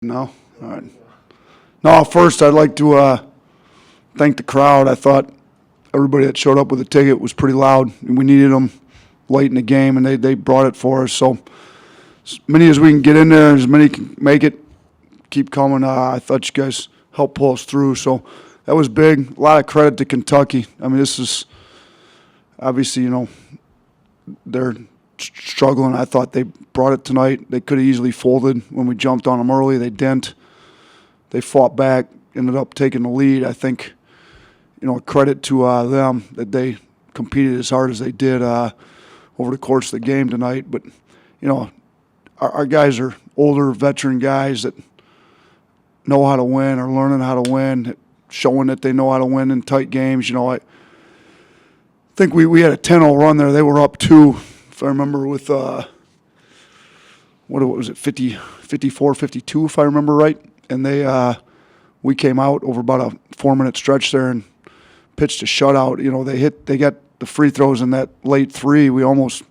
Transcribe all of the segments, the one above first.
No? All right. No, first I'd like to thank the crowd. I thought everybody that showed up with a ticket was pretty loud, and we needed them late in the game, and they brought it for us. So as many as we can get in there, as many can make it, keep coming. I thought you guys helped pull us through. So that was big. A lot of credit to Kentucky. I mean, this is obviously, they're struggling. I thought they brought it tonight. They could have easily folded when we jumped on them early. They didn't. They fought back, ended up taking the lead. I think, credit to them that they competed as hard as they did over the course of the game tonight. But, our guys are older, veteran guys that know how to win or learning how to win, showing that they know how to win in tight games. I think we had a 10-0 run there. They were up 2, if I remember, with, what was it, 54, 52, if I remember right. And we came out over about a 4-minute stretch there and pitched a shutout. They got the free throws in that late 3. We almost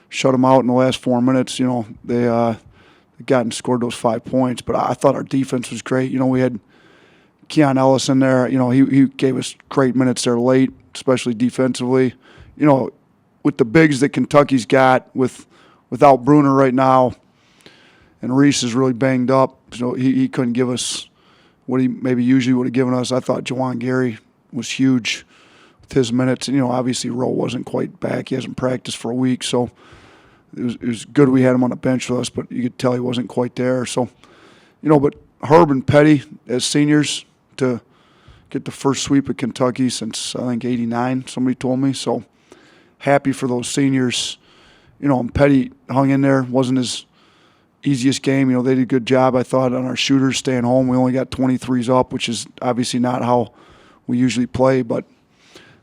shut them out in the last 4 minutes. They got and scored those 5 points. But I thought our defense was great. We had Keon Ellis in there. He gave us great minutes there late, especially defensively. With the bigs that Kentucky's got without Bruner right now, and Reese is really banged up, so he couldn't give us what he maybe usually would have given us. I thought Juwan Gary was huge with his minutes. And, obviously Rowe wasn't quite back. He hasn't practiced for a week, so it was good we had him on the bench with us, but you could tell he wasn't quite there. So, but Herb and Petty as seniors to get the first sweep of Kentucky since, I think, 89, somebody told me. So happy for those seniors. And Petty hung in there. Wasn't his easiest game. They did a good job, I thought, on our shooters staying home. We only got 23s up, which is obviously not how we usually play, but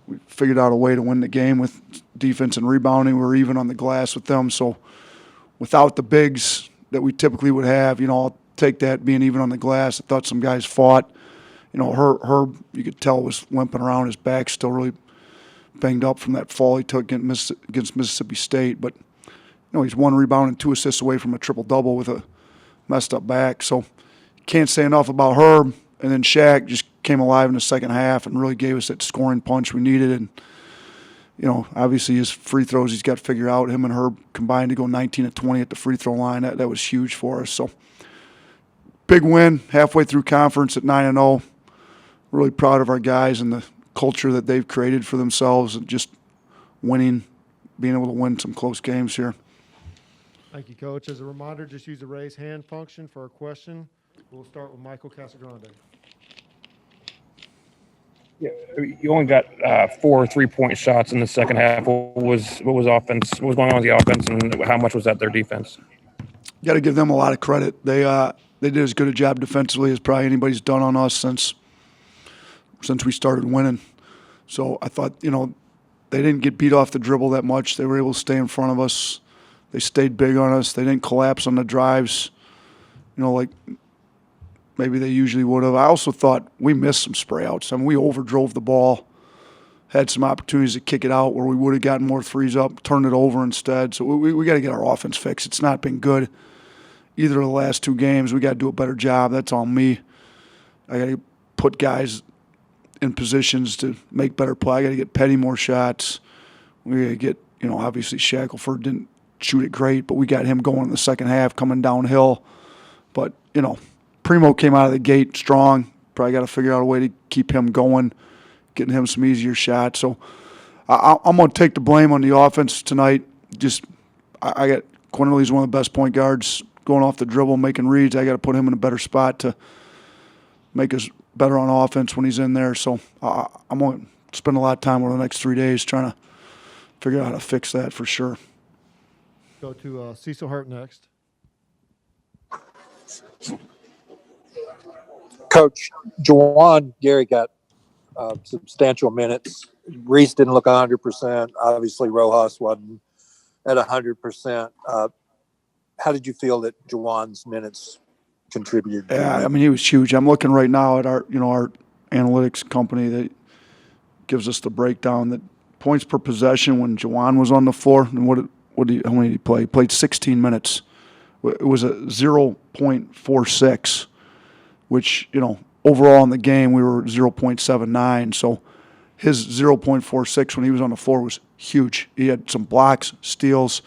we figured out a way to win the game with defense and rebounding. We were even on the glass with them. So without the bigs that we typically would have, I'll take that being even on the glass. I thought some guys fought. Herb, you could tell, was limping around. His back still really banged up from that fall he took against Mississippi State. But he's 1 rebound and 2 assists away from a triple-double with a messed-up back. So can't say enough about Herb. And then Shaq just came alive in the second half and really gave us that scoring punch we needed. And, obviously his free throws he's got to figure out. Him and Herb combined to go 19 of 20 at the free throw line. That was huge for us. So big win halfway through conference at 9-0. Really proud of our guys and the culture that they've created for themselves and just winning, being able to win some close games here. Thank you, Coach. As a reminder, just use the raise hand function for a question. We'll start with Michael Casagrande. Yeah, you only got 4 3-point shots in the second half. What was offense? What was going on with the offense, and how much was that their defense? Got to give them a lot of credit. They did as good a job defensively as probably anybody's done on us since we started winning. So I thought, they didn't get beat off the dribble that much. They were able to stay in front of us. They stayed big on us. They didn't collapse on the drives, like maybe they usually would have. I also thought we missed some spray outs. I mean, we overdrove the ball, had some opportunities to kick it out where we would have gotten more threes up, turned it over instead. So we got to get our offense fixed. It's not been good either of the last 2 games. We got to do a better job. That's on me. I got to put guys in positions to make better play. I got to get Petty more shots. We got to get, obviously Shackelford didn't shoot it great, but we got him going in the second half, coming downhill. But, Primo came out of the gate strong. Probably got to figure out a way to keep him going, getting him some easier shots. So I'm going to take the blame on the offense tonight. I got Quinterly's one of the best point guards going off the dribble, making reads. I got to put him in a better spot to make us better on offense when he's in there. So I'm going to spend a lot of time over the next 3 days trying to figure out how to fix that for sure. Go to Cecil Hart next. Coach, Juwan Gary got substantial minutes. Reese didn't look 100%. Obviously, Rojas wasn't at 100%. How did you feel that Juwan's minutes contributed? Yeah, I mean, he was huge. I'm looking right now at our analytics company that gives us the breakdown that points per possession when Juwan was on the floor. And how many did he play? He played 16 minutes It was a 0.46, which, overall in the game we were 0.79. So his 0.46 when he was on the floor was huge. He had some blocks, steals,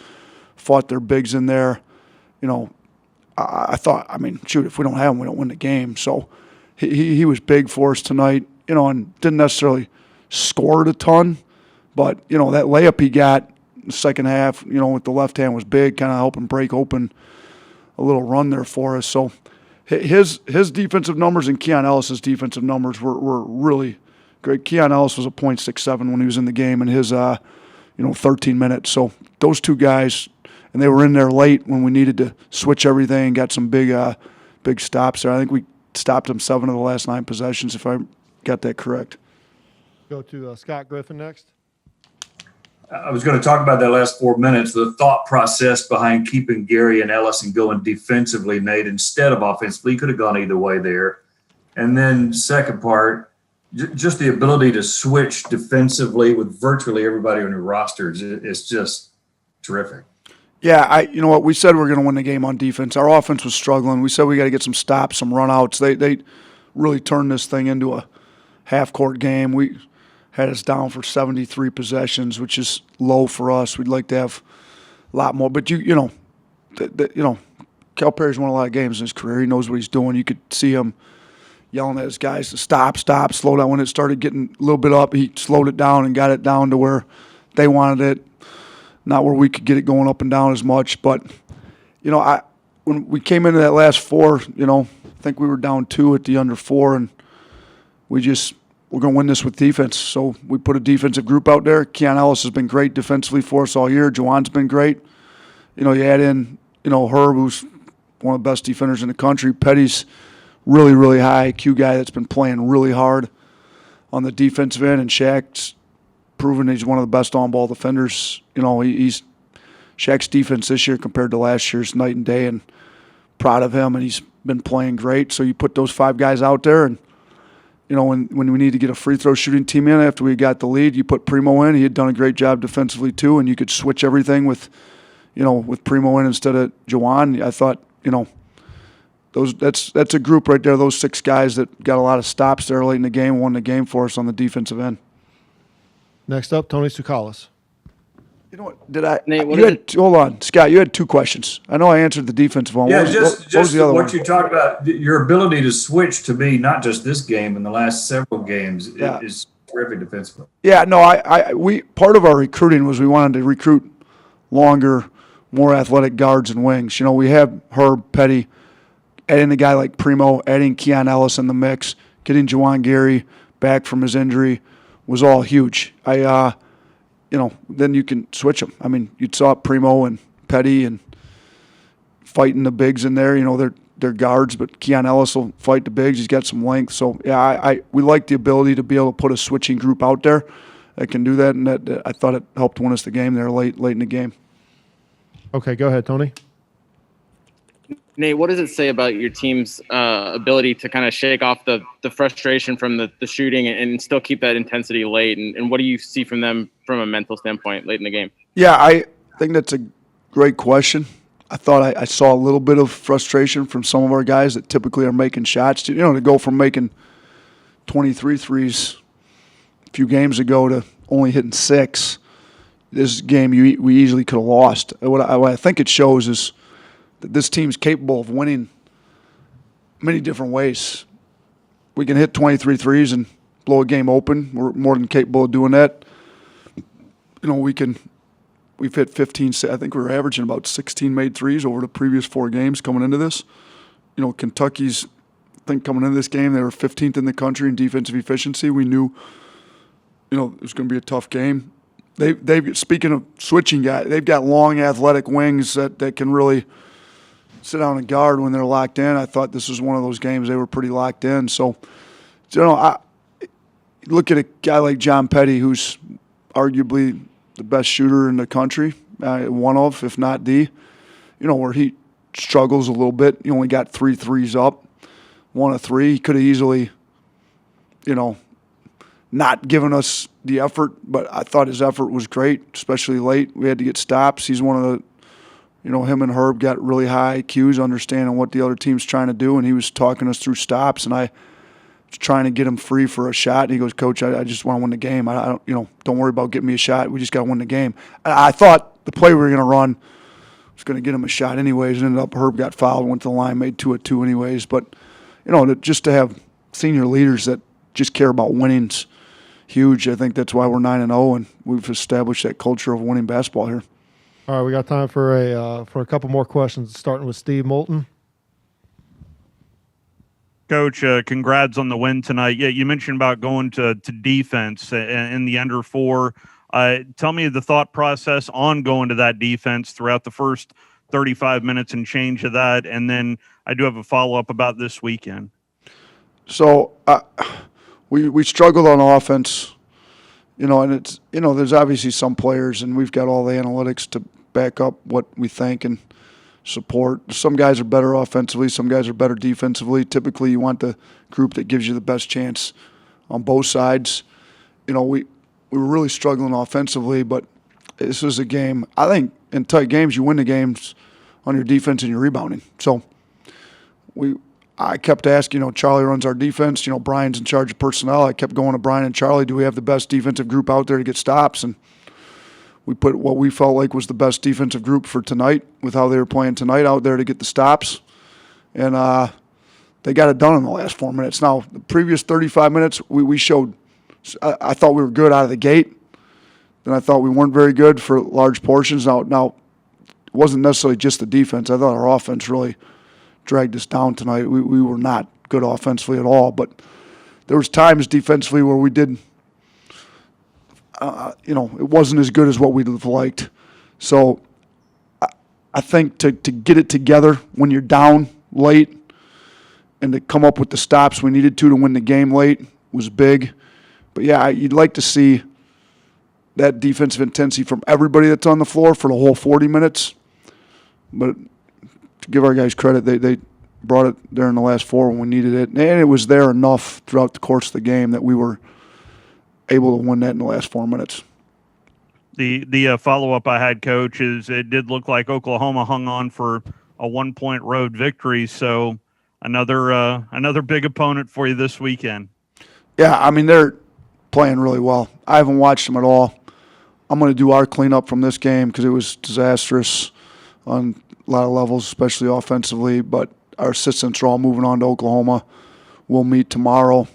fought their bigs in there. I thought, shoot, if we don't have him, we don't win the game. So he was big for us tonight, and didn't necessarily score a ton, but, that layup he got in the second half, with the left hand was big, kind of helping break open a little run there for us. So his defensive numbers and Keon Ellis's defensive numbers were really great. Keon Ellis was a .67 when he was in the game in his 13 minutes. So those two guys, and they were in there late when we needed to switch everything and got some big stops there. I think we stopped them 7 of the last 9 possessions, if I got that correct. Go to Scott Griffin next. I was going to talk about that last 4 minutes, the thought process behind keeping Gary and Ellis and going defensively, Nate, instead of offensively. You could have gone either way there. And then second part, just the ability to switch defensively with virtually everybody on your rosters is just terrific. Yeah, you know what? We said we were going to win the game on defense. Our offense was struggling. We said we got to get some stops, some runouts. They really turned this thing into a half-court game. We had us down for 73 possessions, which is low for us. We'd like to have a lot more. But Calipari's won a lot of games in his career. He knows what he's doing. You could see him yelling at his guys to stop, slow down. When it started getting a little bit up, he slowed it down and got it down to where they wanted it. Not where we could get it going up and down as much, but when we came into that last 4, I think we were down 2 at the under 4, and we're going to win this with defense. So we put a defensive group out there. Keon Ellis has been great defensively for us all year. Juwan's been great. You add in Herb, who's one of the best defenders in the country. Petty's really, really high IQ guy that's been playing really hard on the defensive end, and Shaq's proven he's one of the best on-ball defenders. He's Shaq's defense this year compared to last year's night and day, and proud of him, and he's been playing great. So you put those 5 guys out there, and when we need to get a free throw shooting team in after we got the lead, you put Primo in. He had done a great job defensively too, and you could switch everything with Primo in instead of Juwan. I thought that's a group right there. Those 6 guys that got a lot of stops there late in the game, won the game for us on the defensive end. Next up, Tony Tsoukalas. You know what? Did I? Nate, hold on, Scott. You had 2 questions. I know I answered the defensive one. Yeah, what was the other what one? you talked about, your ability to switch to me, not just this game, in the last several games, is terrific defensively. Yeah, no, we part of our recruiting was we wanted to recruit longer, more athletic guards and wings. We have Herb, Petty, adding a guy like Primo, adding Keon Ellis in the mix, getting Juwan Gary back from his injury was all huge. Then you can switch them. You saw Primo and Petty and fighting the bigs in there. They're guards, but Keon Ellis will fight the bigs. He's got some length. So, yeah, we like the ability to be able to put a switching group out there that can do that, and that I thought it helped win us the game there late in the game. Okay, go ahead, Tony. Nate, what does it say about your team's ability to kind of shake off the frustration from the shooting and still keep that intensity late? And what do you see from them from a mental standpoint late in the game? Yeah, I think that's a great question. I thought I saw a little bit of frustration from some of our guys that typically are making shots. To go from making 23 threes a few games ago to only hitting 6. This game we easily could have lost. What I think it shows is that this team's capable of winning many different ways. We can hit 23 threes and blow a game open. We're more than capable of doing that. We've hit 15. I think we were averaging about 16 made threes over the previous 4 games coming into this. Kentucky's, I think coming into this game, they were 15th in the country in defensive efficiency. We knew, it was going to be a tough game. They've speaking of switching guys, they've got long athletic wings that can really sit down and guard when they're locked in. I thought this was one of those games they were pretty locked in. So, I look at a guy like John Petty, who's arguably the best shooter in the country, one of, if not the, where he struggles a little bit. He only got 3 threes up, 1 of 3. He could have easily, not given us the effort, but I thought his effort was great, especially late. We had to get stops. He's one of the him and Herb got really high IQs, understanding what the other team's trying to do, and he was talking us through stops, and I was trying to get him free for a shot. And he goes, Coach, I just want to win the game. I don't worry about getting me a shot. We just got to win the game. I thought the play we were going to run was going to get him a shot anyways. And ended up Herb got fouled, went to the line, made 2 of 2 anyways. But just to have senior leaders that just care about winning's huge. I think that's why we're 9-0, and we've established that culture of winning basketball here. All right, we got time for a couple more questions, starting with Steve Moulton. Coach, congrats on the win tonight. Yeah, you mentioned about going to defense in the under 4. Tell me the thought process on going to that defense throughout the first 35 minutes and change of that. And then I do have a follow-up about this weekend. So we struggled on offense, and it's, there's obviously some players, and we've got all the analytics to back up what we think and support. Some guys are better offensively, some guys are better defensively. Typically, you want the group that gives you the best chance on both sides. We were really struggling offensively, but this was a game. I think in tight games, you win the games on your defense and your rebounding. So I kept asking, Charlie runs our defense. Brian's in charge of personnel. I kept going to Brian and Charlie, do we have the best defensive group out there to get stops? And we put what we felt like was the best defensive group for tonight with how they were playing tonight out there to get the stops. And they got it done in the last 4 minutes. Now, the previous 35 minutes, we showed I thought we were good out of the gate. Then I thought we weren't very good for large portions. Now it wasn't necessarily just the defense. I thought our offense really dragged us down tonight. We were not good offensively at all. But there was times defensively where we did – it wasn't as good as what we'd have liked. So I think to get it together when you're down late and to come up with the stops we needed to win the game late was big. But, yeah, you'd like to see that defensive intensity from everybody that's on the floor for the whole 40 minutes. But to give our guys credit, they brought it there in the last 4 when we needed it. And it was there enough throughout the course of the game that we were able to win that in the last 4 minutes. The follow-up I had, Coach, is it did look like Oklahoma hung on for a 1-point road victory. So another big opponent for you this weekend. Yeah, I mean, they're playing really well. I haven't watched them at all. I'm going to do our cleanup from this game because it was disastrous on a lot of levels, especially offensively. But our assistants are all moving on to Oklahoma. We'll meet tomorrow.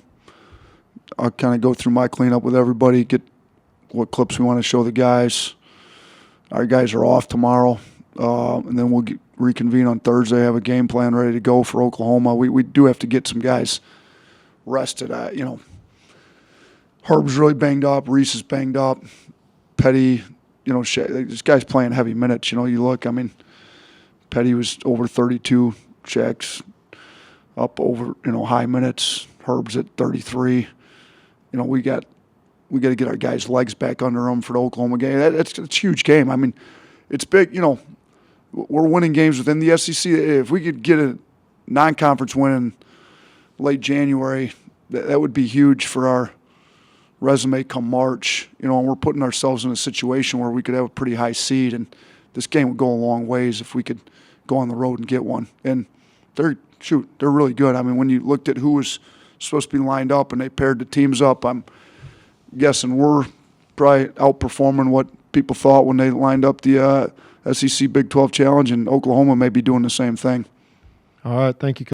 I'll kind of go through my cleanup with everybody, get what clips we want to show the guys. Our guys are off tomorrow, and then we'll reconvene on Thursday, have a game plan ready to go for Oklahoma. We do have to get some guys rested. Herb's really banged up. Reese is banged up. Petty, this guy's playing heavy minutes. You look, Petty was over 32. Shaq's up over, high minutes. Herb's at 33. We got to get our guys' legs back under them for the Oklahoma game. It's a huge game. It's big. We're winning games within the SEC. If we could get a non-conference win in late January, that would be huge for our resume come March. And we're putting ourselves in a situation where we could have a pretty high seed, and this game would go a long ways if we could go on the road and get one. And they're really good. When you looked at who was supposed to be lined up and they paired the teams up, I'm guessing we're probably outperforming what people thought when they lined up the SEC Big 12 Challenge, and Oklahoma may be doing the same thing. All right, thank you, Coach.